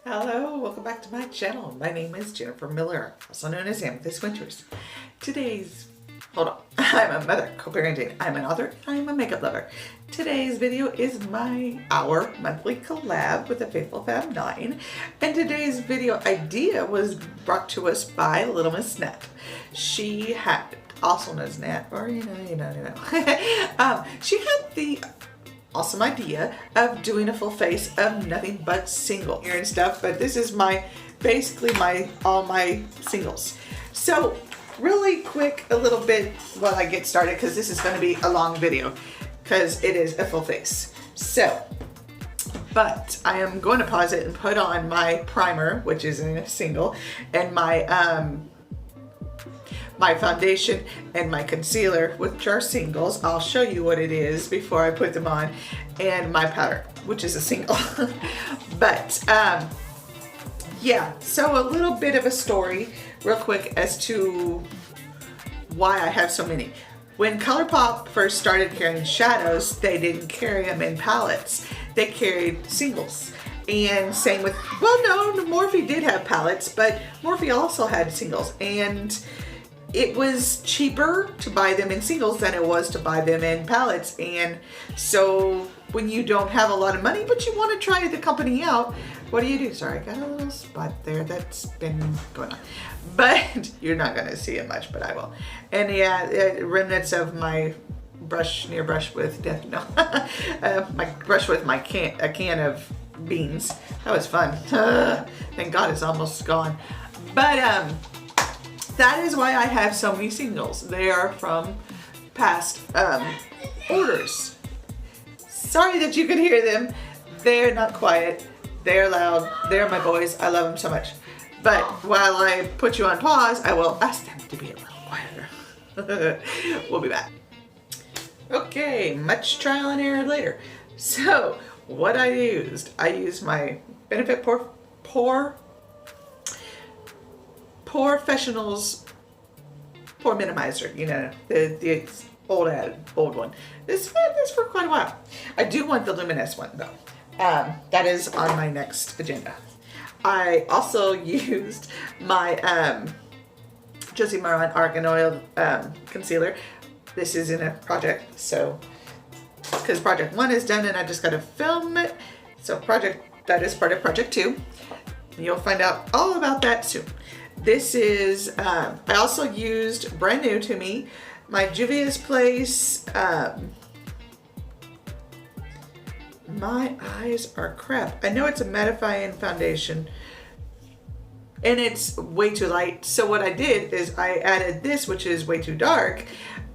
Hello, welcome back to my channel. My name is Jennifer Miller, also known as Amethyst Winters. Hold on, I'm a mother, co-parenting, I'm an author, I'm a makeup lover. Today's video is our monthly collab with the Faithful Fab 9. And today's video idea was brought to us by Little Miss Nat. She had, also known as Nat, or you know. She had the awesome idea of doing a full face of nothing but single hair and stuff, but this is basically all my singles. So really quick, a little bit while I get started, because this is going to be a long video because it is a full face. So, but I am going to pause it and put on my primer, which is in a single, and my foundation and my concealer, which are singles. I'll show you what it is before I put them on, and my powder, which is a single. But yeah, so a little bit of a story real quick as to why I have so many. When ColourPop first started carrying shadows, they didn't carry them in palettes. They carried singles. And same with, well, no, Morphe did have palettes, but Morphe also had singles. And it was cheaper to buy them in singles than it was to buy them in palettes. And so when you don't have a lot of money, but you want to try the company out, what do? Sorry, I got a little spot there that's been going on. But you're not going to see it much, but I will. And yeah, remnants of my brush with death. No, my brush with a can of beans. That was fun. Thank God it's almost gone. But that is why I have so many singles. They are from past orders. Sorry that you could hear them. They're not quiet. They're loud. They're my boys. I love them so much. But while I put you on pause, I will ask them to be a little quieter. We'll be back. Okay, much trial and error later. So what I used my Benefit Professionals Pore Minimizer, you know, the old one. This one is for quite a while. I do want the Luminous one though. That is on my next agenda. I also used my Josie Maran Argan Oil concealer. This is in a project, so because project 1 is done and I just got to film it. So that is part of project 2. You'll find out all about that soon. This is, I also used, brand new to me, my Juvia's Place, My Eyes Are Crap. I know it's a mattifying foundation and it's way too light. So what I did is I added this, which is way too dark,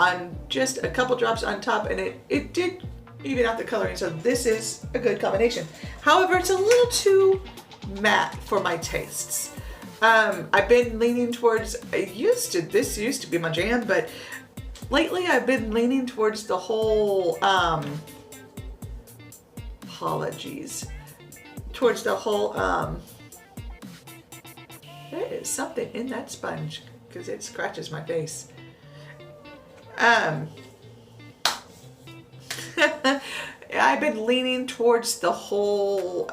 on just a couple drops on top, and it did even out the coloring. So this is a good combination. However, it's a little too matte for my tastes. I've been leaning towards, this used to be my jam, but lately I've been leaning towards the whole, towards the whole, there is something in that sponge because it scratches my face. I've been leaning towards the whole,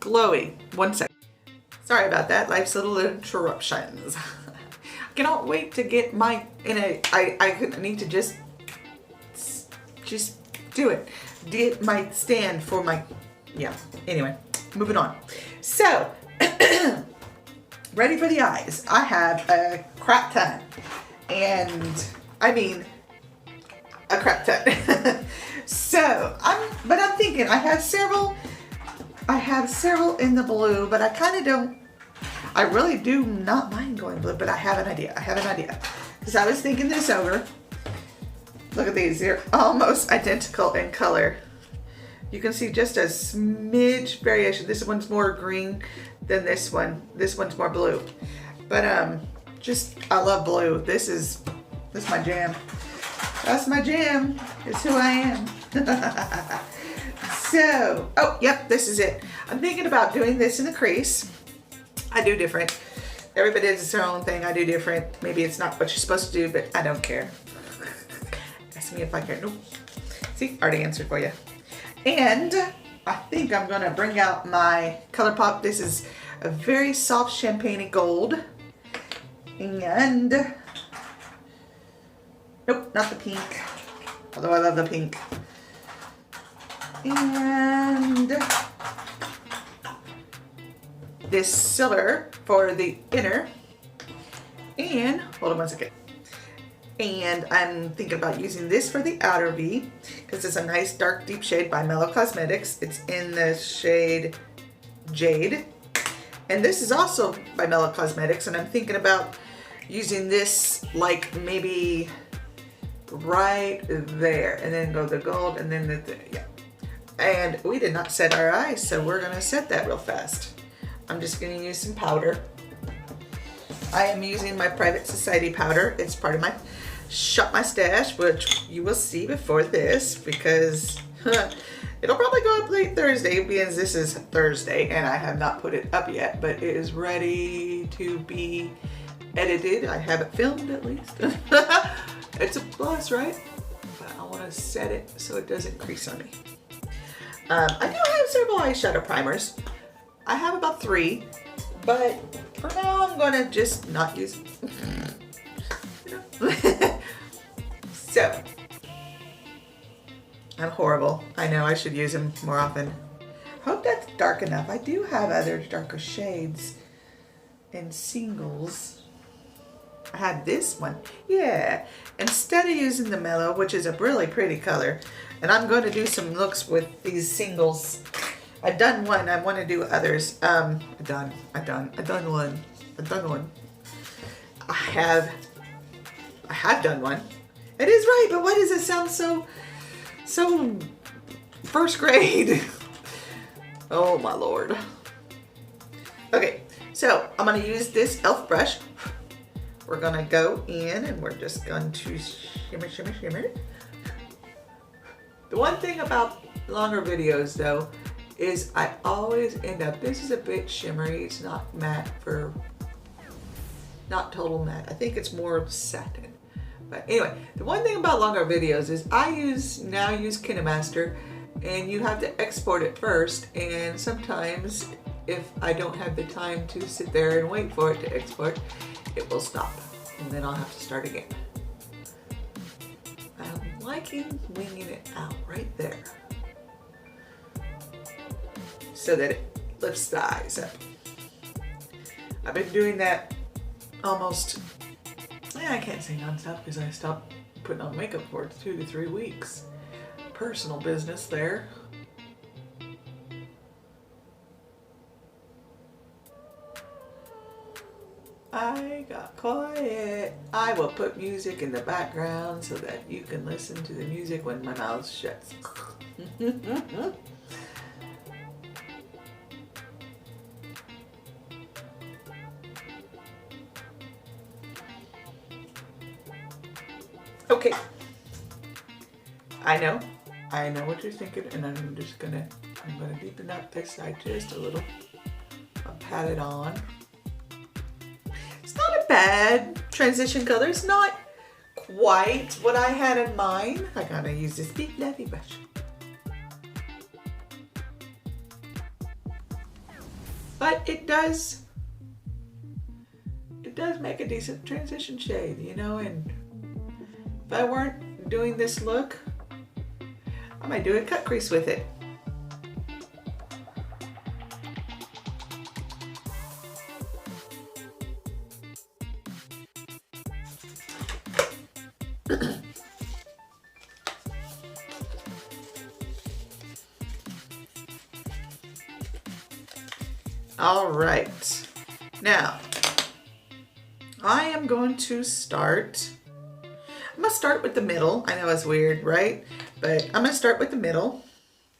glowy. One second. Sorry about that. Life's little interruptions. I cannot wait to get I need to just do it. Get my stand for my, yeah. Anyway, moving on. So, ready for the eyes. I have a crap ton. And I mean, a crap ton. So, I'm thinking I have several in the blue, but I really do not mind going blue, but I have an idea. Because I was thinking this over. Look at these, they're almost identical in color. You can see just a smidge variation. This one's more green than this one. This one's more blue. But I love blue. This is my jam. That's my jam. It's who I am. So, oh, yep, this is it. I'm thinking about doing this in the crease. I do different. Everybody does their own thing. I do different. Maybe it's not what you're supposed to do, but I don't care. Ask me if I care. Nope. See, already answered for you. And I think I'm gonna bring out my ColourPop. This is a very soft champagne gold. And, nope, not the pink. Although I love the pink. And this silver for the inner. And, hold on one second. And I'm thinking about using this for the outer V because it's a nice dark deep shade by Mellow Cosmetics. It's in the shade Jade. And this is also by Mellow Cosmetics, and I'm thinking about using this like maybe right there, and then go the gold, and then yeah. And we did not set our eyes, so we're gonna set that real fast. I'm just gonna use some powder. I am using my Private Society powder. It's part of my Shop My Stash, which you will see before this because it'll probably go up late Thursday because this is Thursday and I have not put it up yet, but it is ready to be edited. I have it filmed at least. It's a plus, right? But I want to set it so it doesn't crease on me. I do have several eyeshadow primers. I have about 3, but for now I'm gonna just not use it. So, I'm horrible. I know I should use them more often. Hope that's dark enough. I do have other darker shades and singles. I had this one. Yeah. Instead of using the Mellow, which is a really pretty color, and I'm going to do some looks with these singles. I've done one. I want to do others. I've done one. I have done one. It is right, but why does it sound so first grade? Oh my Lord. Okay, so I'm gonna use this e.l.f. brush. We're gonna go in and we're just going to shimmer, shimmer, shimmer. The one thing about longer videos though is I always end up, this is a bit shimmery. It's not matte not total matte. I think it's more satin. But anyway, the one thing about longer videos is I now use KineMaster, and you have to export it first, and sometimes if I don't have the time to sit there and wait for it to export, it will stop and then I'll have to start again. I'm liking winging it out right there so that it lifts the eyes up. I've been doing that almost, I can't say non-stop because I stopped putting on makeup for 2 to 3 weeks. Personal business there. I got quiet. I will put music in the background so that you can listen to the music when my mouth shuts. Okay, I know what you're thinking, and I'm gonna deepen up this side just a little. I'll pat it on. It's not a bad transition color. It's not quite what I had in mind. I gotta use this big fluffy brush. But it does make a decent transition shade, you know, and if I weren't doing this look, I might do a cut crease with it. All right, now I am going to start. I'm gonna start with the middle. I know it's weird, right? But I'm gonna start with the middle.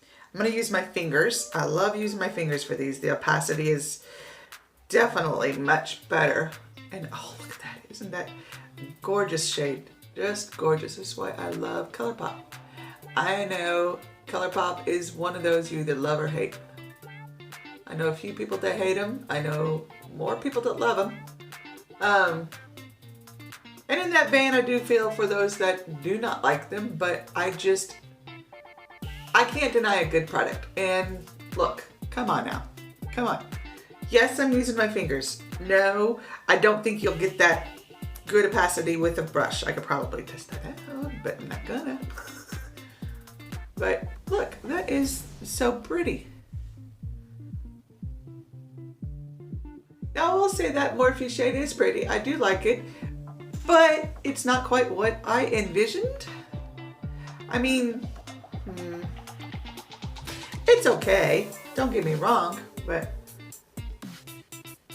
I'm gonna use my fingers. I love using my fingers for these. The opacity is definitely much better. And oh, look at that. Isn't that gorgeous shade? Just gorgeous. This is why I love ColourPop. I know ColourPop is one of those you either love or hate. I know a few people that hate them. I know more people that love them. And in that vein, I do feel for those that do not like them, but I just I can't deny a good product. And look, come on now, come on. Yes, I'm using my fingers. No, I don't think you'll get that good opacity with a brush. I could probably test that out, but I'm not gonna. But look, that is so pretty. Now I will say that Morphe shade is pretty. I do like it, but it's not quite what I envisioned. I mean, it's okay. Don't get me wrong, but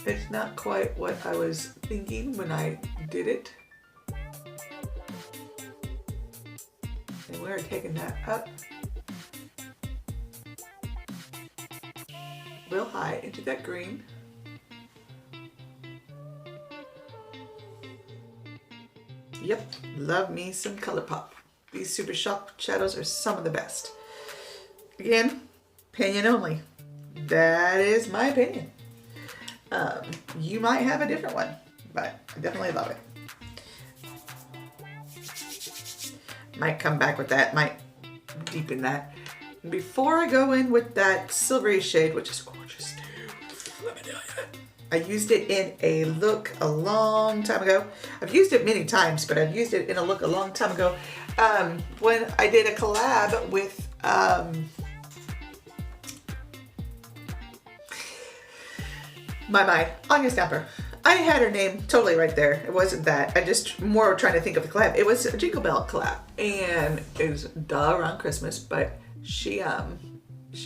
it's not quite what I was thinking when I did it. And we're taking that up real high into that green. Yep, love me some ColourPop. These Super Shock shadows are some of the best. Again, opinion only. That is my opinion. You might have a different one, but I definitely love it. Might come back with that, might deepen that. Before I go in with that silvery shade, which is gorgeous too, let me tell you. I used it in a look a long time ago. I've used it many times, but I've used it in a look a long time ago. When I did a collab with Anya Stamper. I had her name totally right there. It wasn't that. I just more trying to think of the collab. It was a Jingle Bell collab, and it was around Christmas, but she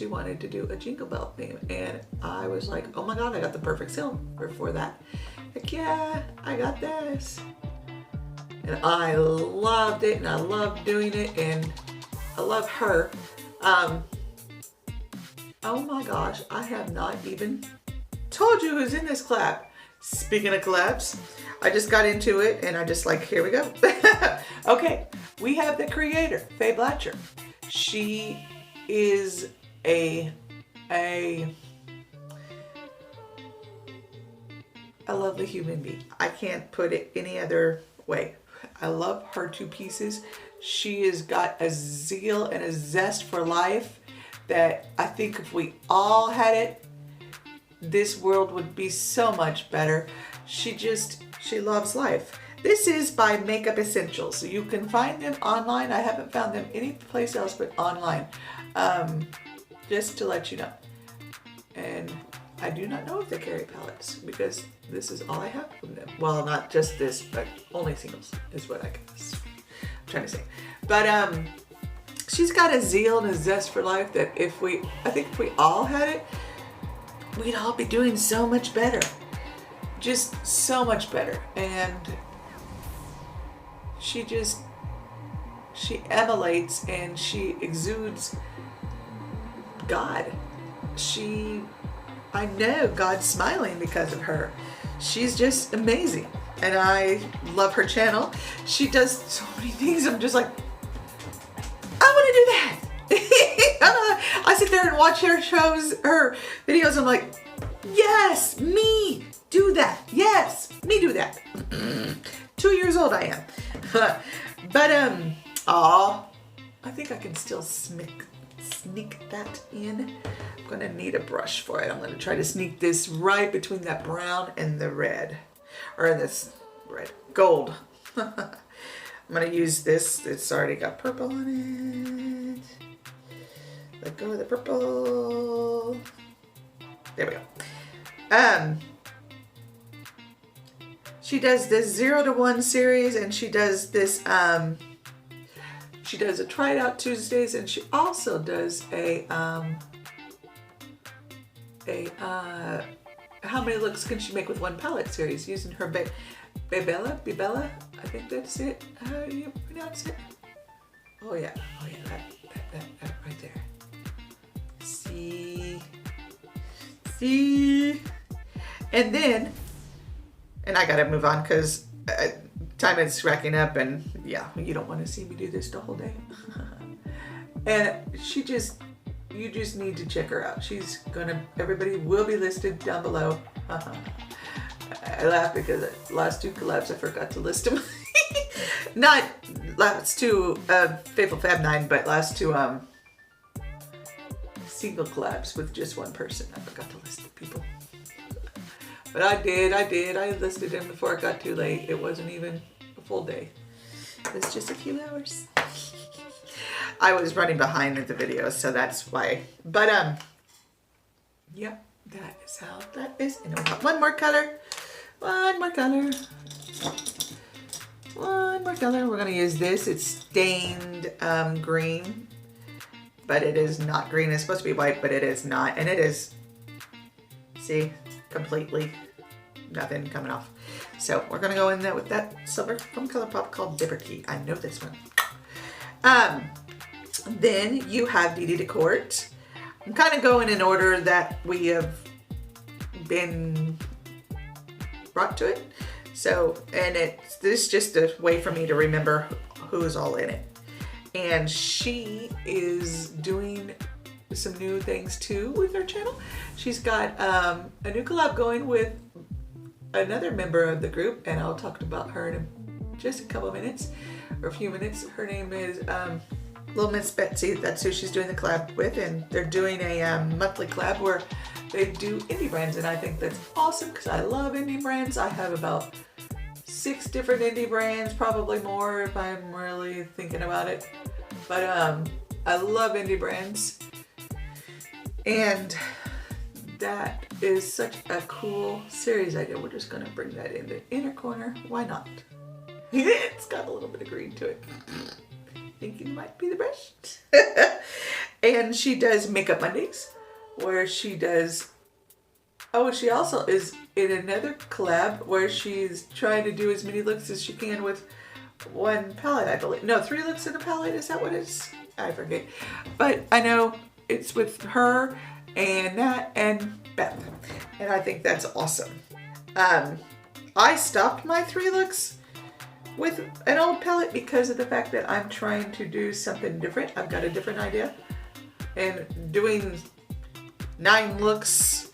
wanted to do a Jingle Bell theme, and I was like, oh my god, I got the perfect silver for that. Heck yeah, I got this. And I loved it, and I loved doing it, and I love her. Oh my gosh, I have not even told you who's in this collab. Speaking of collabs, I just got into it, and I just like, here we go. Okay, we have the creator, Faye Blatcher. She is a lovely human being. I can't put it any other way. I love her two pieces. She has got a zeal and a zest for life that I think if we all had it, this world would be so much better. She loves life. This is by Makeup Essentials. So you can find them online. I haven't found them any place else but online. Just to let you know. And I do not know if they carry palettes because this is all I have from them. Well, not just this, but only singles is what I guess I'm trying to say. But she's got a zeal and a zest for life that I think if we all had it, we'd all be doing so much better. Just so much better. And she emulates and she exudes God. I know God's smiling because of her. She's just amazing. And I love her channel. She does so many things. I'm just like, I want to do that. I sit there and watch her shows, her videos. I'm like, yes, me do that. Yes, me do that. 2 years old I am. But I think I can still sneak that in. I'm gonna need a brush for it. I'm gonna try to sneak this right between that brown and the red, or this red gold. I'm gonna use this. It's already got purple on it. Let go of the purple. There we go. She does this 0 to 1 series, and she does this. She does a Try It Out Tuesdays, and she also does a how many looks can she make with one palette series using her Bibella, I think that's it. How do you pronounce it? Oh yeah, that right there. See, and then, and I gotta move on because time is racking up, and yeah, you don't want to see me do this the whole day. And you just need to check her out. Everybody will be listed down below. I laugh because the last two collabs I forgot to list them. Not last two Faithful Fab 9, but last two single collabs with just one person. I forgot to list the people. But I did. I listed them before it got too late. It wasn't even a full day. It was just a few hours. I was running behind with the videos, so that's why. But, yeah, that is how that is. And we got one more color. One more color. One more color. We're going to use this. It's stained green. But it is not green. It's supposed to be white, but it is not. And it is, see, completely nothing coming off. So we're going to go in there with that silver from ColourPop called Liberty. I know this one. Then you have Dede de Court. I'm kind of going in order that we have been brought to it. So, and this is just a way for me to remember who's all in it. And she is doing some new things too with her channel. She's got a new collab going with another member of the group, and I'll talk about her in just a couple of minutes or a few minutes. Her name is Little Miss Betsy. That's who she's doing the collab with, and they're doing a monthly collab where they do indie brands, and I think that's awesome because I love indie brands. I have about 6 different indie brands, probably more if I'm really thinking about it. But I love indie brands, and that is such a cool series idea. We're just gonna bring that in the inner corner. Why not? It's got a little bit of green to it. Thinking it might be the brush. And she does Makeup Mondays, where she does, oh, she also is in another collab where she's trying to do as many looks as she can with one palette, I believe. No, 3 looks in a palette, is that what it is? I forget. But I know it's with her and Nat and Beth. And I think that's awesome. I stopped my 3 looks with an old palette because of the fact that I'm trying to do something different. I've got a different idea. And doing 9 looks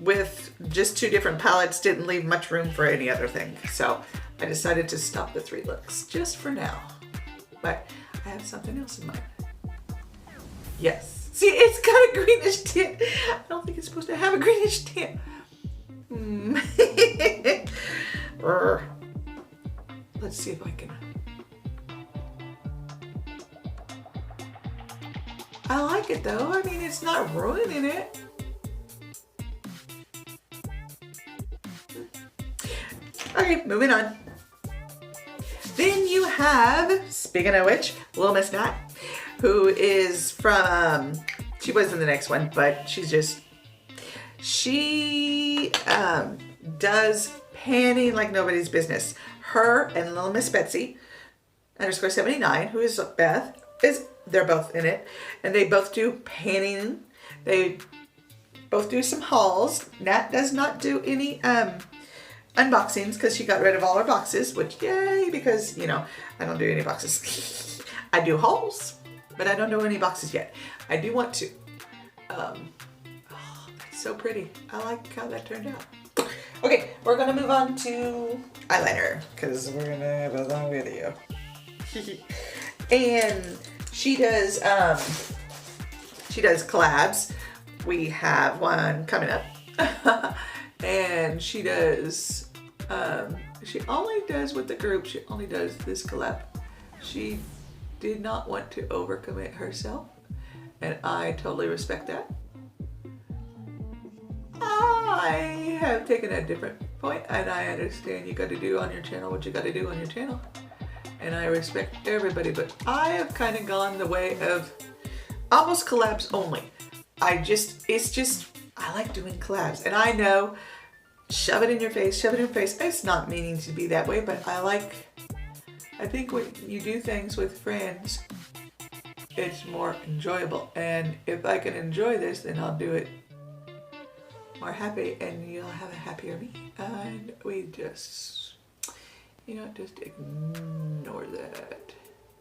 with just 2 different palettes didn't leave much room for any other thing. So I decided to stop the 3 looks just for now. But I have something else in mind. Yes. See, it's got a greenish tint. I don't think it's supposed to have a greenish tint. Let's see if I can. I like it though. I mean, it's not ruining it. Okay, moving on. Then you have, speaking of which, Little Miss Nat, who is from, she was in the next one, but she does panning like nobody's business. Her and Little Miss Betsy, _79, who is Beth, they're both in it, and they both do panning. They both do some hauls. Nat does not do any unboxings because she got rid of all her boxes, which yay, because, you know, I don't do any boxes. I do hauls, but I don't do any boxes yet. I do want to. Oh, that's so pretty. I like how that turned out. Okay, we're gonna move on to eyeliner because we're gonna have a long video. And she does collabs. We have one coming up. And she does, she only does with the group, she only does this collab. She did not want to overcommit herself, and I totally respect that. I have taken a different point, and I understand you got to do on your channel what you got to do on your channel. And I respect everybody, but I have kind of gone the way of almost collabs only. I like doing collabs, and I know, shove it in your face, shove it in your face. It's not meaning to be that way, but I think when you do things with friends, it's more enjoyable. And if I can enjoy this, then I'll do it more happy, and you'll have a happier me. And we just, you know, just ignore that.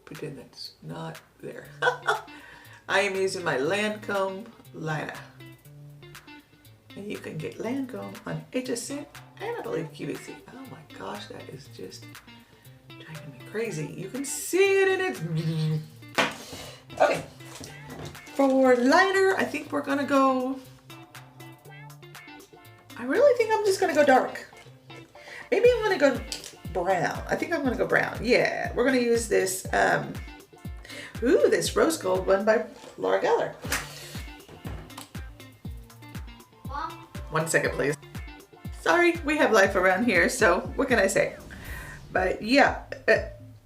Pretend that's not there. I am using my Lancome liner. And you can get Lancome on HSN and I believe QVC. Oh my gosh, that is just driving me crazy. You can see it in it. Okay. For lighter, I think we're gonna go, I really think I'm just gonna go dark. Maybe I'm gonna go brown. I think I'm gonna go brown. Yeah, we're gonna use this, this rose gold one by Laura Geller. Mom? 1 second, please. Sorry, we have life around here, so what can I say? But yeah,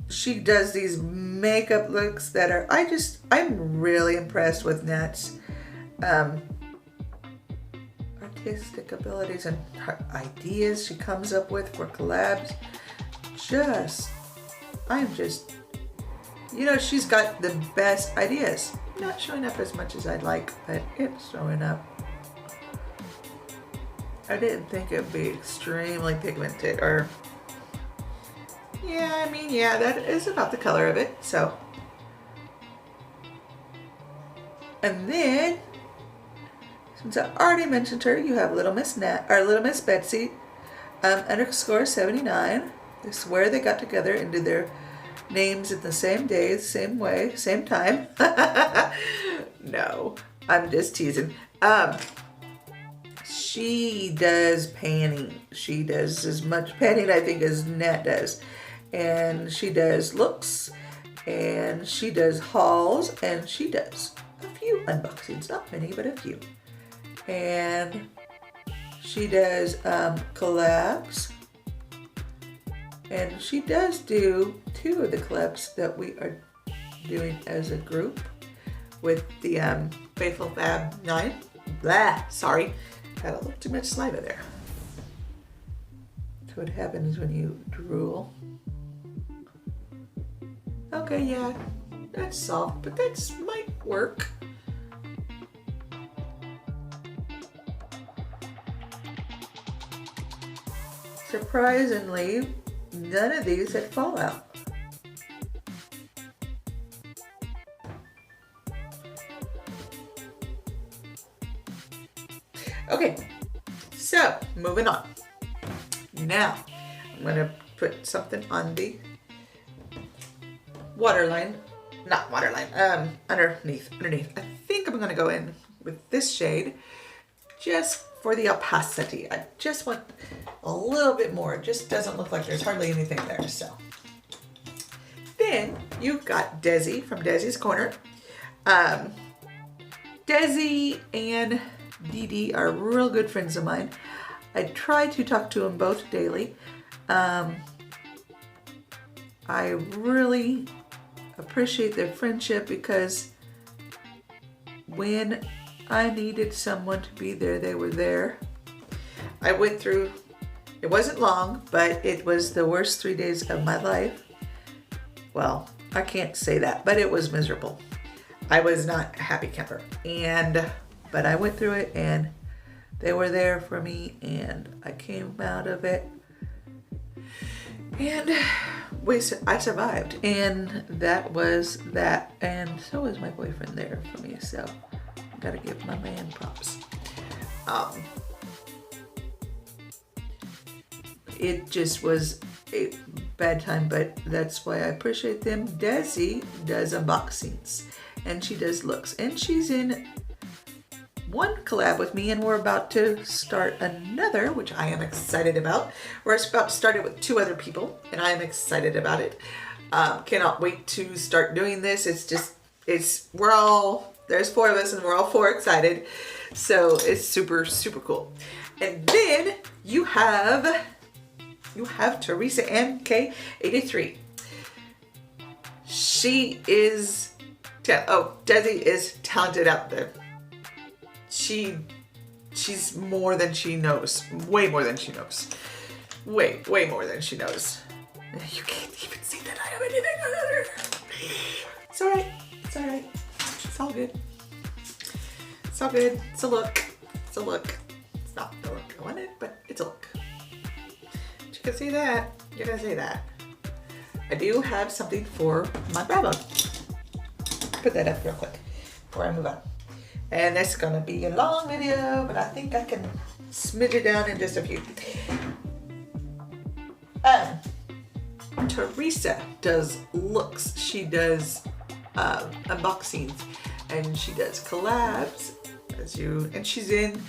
she does these makeup looks that are, I'm really impressed with Nat's artistic abilities and her ideas she comes up with for collabs. She's got the best ideas. Not showing up as much as I'd like, but it's showing up. I didn't think it'd be extremely pigmented, or yeah, that is about the color of it, so. And then, since I already mentioned her, you have Little Miss Betsy, _79. I swear they got together and did their names in the same day, same way, same time. No, I'm just teasing. She does panning. She does as much panning, I think, as Nat does. And she does looks, and she does hauls, and she does a few unboxings. Not many, but a few. And she does collabs. And she does do 2 of the collabs that we are doing as a group with the Faithful Fab 9. Blah, sorry. Had a little too much saliva there. That's what happens when you drool. Okay, yeah, that's soft, but that might work. Surprisingly, none of these had fallout. Okay, so moving on. Now, I'm gonna put something on the underneath. I think I'm gonna go in with this shade just for the opacity. I just want a little bit more. It just doesn't look like there's hardly anything there, so. Then you've got Dezi from Dezi's Corner. Dezi and Dede are real good friends of mine. I try to talk to them both daily. I really appreciate their friendship because when I needed someone to be there, they were there. I went through, it wasn't long, but it was the worst 3 days of my life. Well, I can't say that, but it was miserable. I was not a happy camper, but I went through it and they were there for me and I came out of it and I survived, and that was that. And so was my boyfriend there for me, so I gotta give my man props. It just was a bad time, but that's why I appreciate them. Dezi does unboxings and she does looks, and she's in one collab with me, and we're about to start another, which I am excited about. We're about to start it with 2 other people, and I am excited about it. Cannot wait to start doing this. There's 4 of us and we're all 4 excited. So it's super, super cool. And then you have Theresa MK83. She is, Dezi is talented out there. She's more than she knows. Way more than she knows. Way more than she knows. You can't even see that I have anything on her. It's alright. It's alright. It's all good. It's all good. It's a look. It's a look. It's not the look I wanted, but it's a look. But you can see that. You're gonna see that. I do have something for my brow bone. Put that up real quick before I move on. And that's gonna be a long video, but I think I can smidge it down in just a few. Theresa does looks. She does unboxings, and she does collabs, and she's in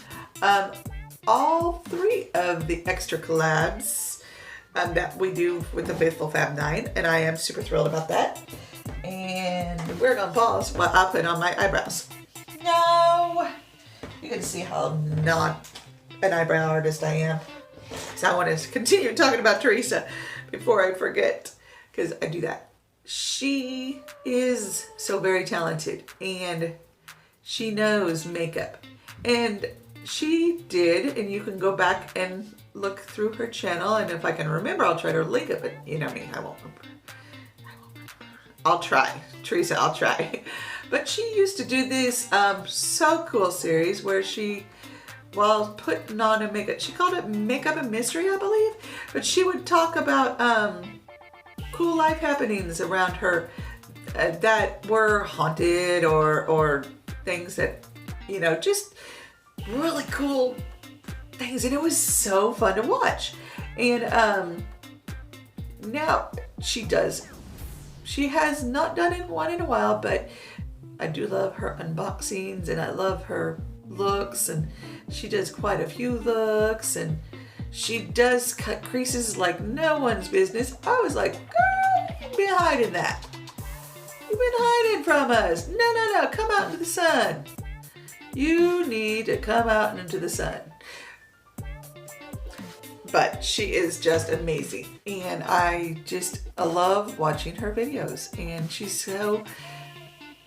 all 3 of the extra collabs that we do with the Faithful Fab 9, and I am super thrilled about that. And we're gonna pause while I put on my eyebrows. No, you can see how not an eyebrow artist I am. So I want to continue talking about Theresa before I forget, because I do that. She is so very talented, and she knows makeup, and she did, and you can go back and look through her channel, and if I can remember, I'll try to link it, but you know me, I won't remember. I'll try, Theresa, I'll try. But she used to do this so cool series where she, while putting on a makeup, she called it Makeup and Mystery, I believe, but she would talk about cool life happenings around her that were haunted or things that, you know, just really cool things, and it was so fun to watch. And now she has not done one in a while, but I do love her unboxings, and I love her looks, and she does quite a few looks, and she does cut creases like no one's business. I was like, girl, you've been hiding that. You've been hiding from us. No, come out into the sun. You need to come out into the sun. But she is just amazing, and I love watching her videos, and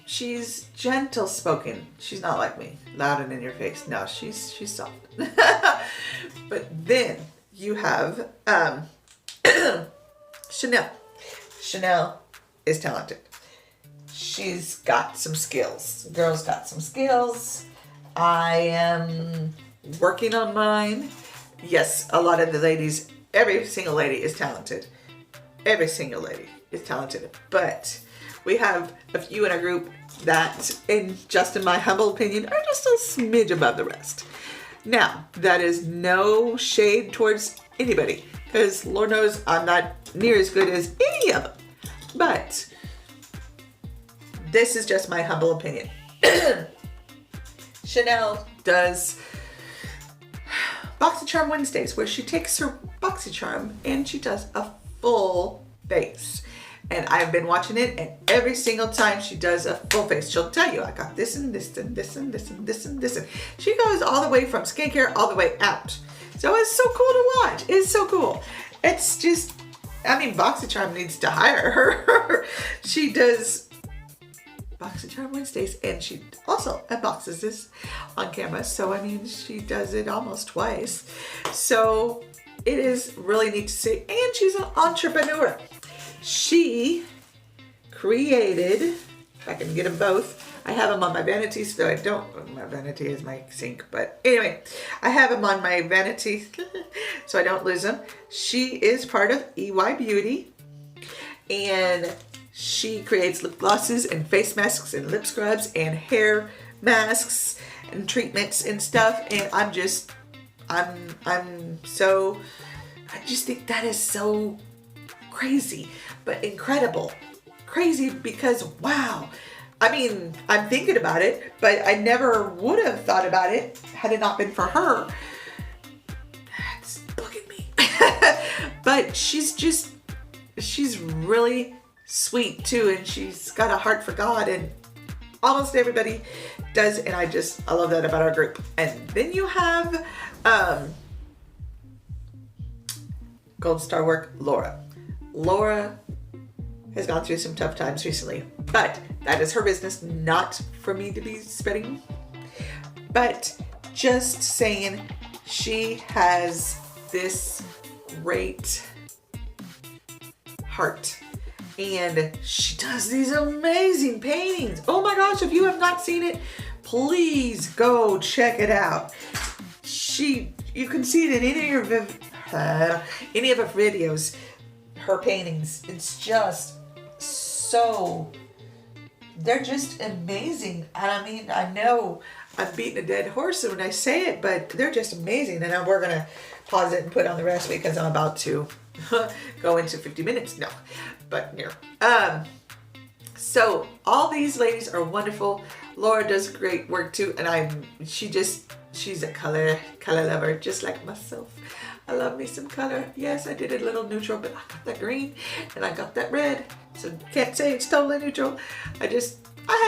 she's gentle spoken. She's not like me, loud and in your face. No, she's soft. But then you have Shaneill. Shaneill is talented. She's got some skills. Girl's got some skills. I am working on mine. Yes, a lot of the ladies, every single lady is talented. Every single lady is talented. But we have a few in our group that, in my humble opinion, are just a smidge above the rest. Now, that is no shade towards anybody, because Lord knows I'm not near as good as any of them. But this is just my humble opinion. Shaneill does BoxyCharm Wednesdays, where she takes her BoxyCharm and she does a full face. And I've been watching it, and every single time she does a full face, she'll tell you, I got this and this and this and this and this and this. And she goes all the way from skincare all the way out. So it's so cool to watch. It's so cool. It's just, I mean, BoxyCharm needs to hire her. She does BoxyCharm Wednesdays, and she also unboxes this on camera. So, I mean, she does it almost twice. So it is really neat to see. And she's an entrepreneur. She created, if I can get them both, I have them on my vanity, so I don't, my vanity is my sink, but anyway, I have them on my vanity so I don't lose them. She is part of EY Beauty, and she creates lip glosses and face masks and lip scrubs and hair masks and treatments and stuff, and I just think that is so crazy, but incredible. Crazy because, wow. I mean, I'm thinking about it, but I never would have thought about it had it not been for her. It's bugging me. But she's really sweet too, and she's got a heart for God, and almost everybody does, and I love that about our group. And then you have Gold Star Work Laura. Laura has gone through some tough times recently, but that is her business, not for me to be spreading. But just saying, she has this great heart, and she does these amazing paintings. Oh my gosh, if you have not seen it, please go check it out. You can see it in any of her videos, her paintings. It's just so, they're just amazing. And I mean, I know I'm beating a dead horse when I say it, but they're just amazing. And now we're gonna pause it and put on the rest because I'm about to go into 50 minutes. No, but near. So all these ladies are wonderful. Laura does great work too, and she's a color lover just like myself. I love me some color. Yes, I did a little neutral, but I got that green and I got that red, so can't say it's totally neutral. I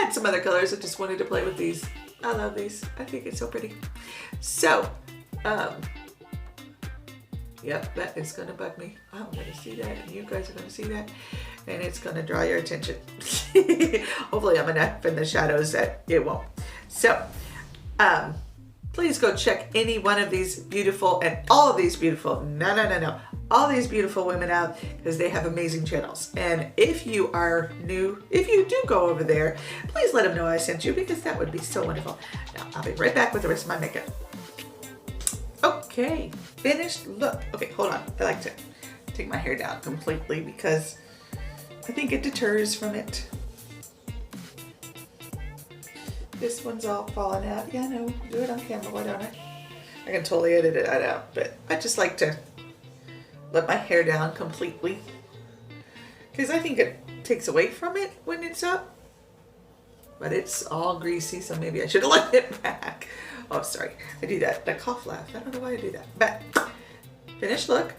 had some other colors. I just wanted to play with these. I love these. I think it's so pretty. So, yep, that is gonna bug me. I'm gonna see that, and you guys are gonna see that, and it's gonna draw your attention. Hopefully I'm enough in the shadows that it won't. So, please go check any one of these beautiful and all of these beautiful, all these beautiful women out, because they have amazing channels. And if you are new, if you do go over there, please let them know I sent you, because that would be so wonderful. Now, I'll be right back with the rest of my makeup. Okay, finished look. Okay, hold on. I like to take my hair down completely because I think it deters from it. This one's all falling out. Yeah, I know. Do it on camera, why don't I? I can totally edit it out, but I just like to let my hair down completely because I think it takes away from it when it's up. But it's all greasy, so maybe I should have let it back. Oh, sorry. I do that. That cough laugh. I don't know why I do that. But finished look.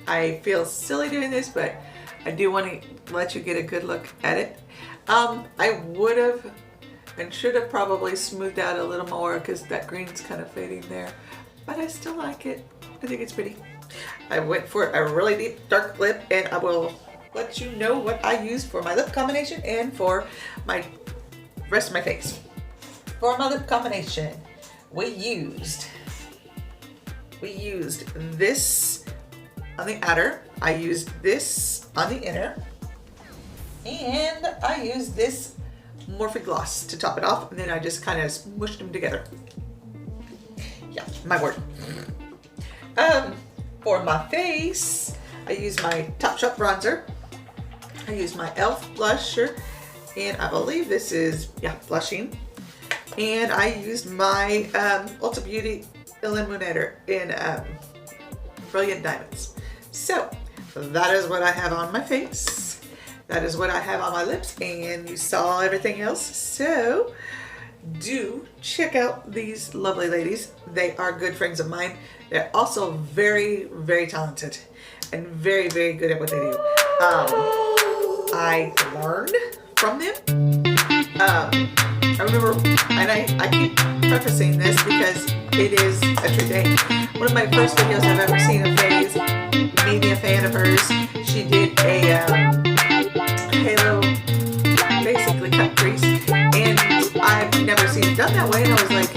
I feel silly doing this, but I do want to let you get a good look at it. I would have and should have probably smoothed out a little more because that green's kind of fading there, but I still like it. I think it's pretty. I went for a really deep dark lip, and I will let you know what I used for my lip combination and for my rest of my face. For my lip combination, we used this on the outer, I used this on the inner, and I used this Morphe gloss to top it off, and then I just kind of smushed them together. Yeah, my word. For my face, I used my Topshop bronzer. I used my e.l.f. blusher, and I believe this is, yeah, blushing. And I used my Ulta Beauty Illuminator in Brilliant Diamonds. So, that is what I have on my face. That is what I have on my lips, and you saw everything else. So, do check out these lovely ladies. They are good friends of mine. They're also very, very talented and very, very good at what they do. I learned from them. I remember, and I keep prefacing this because it is a true thing. One of my first videos I've ever seen of Fayes made me a fan of hers. She did a halo, basically cut crease, and I've never seen it done that way, and I was like,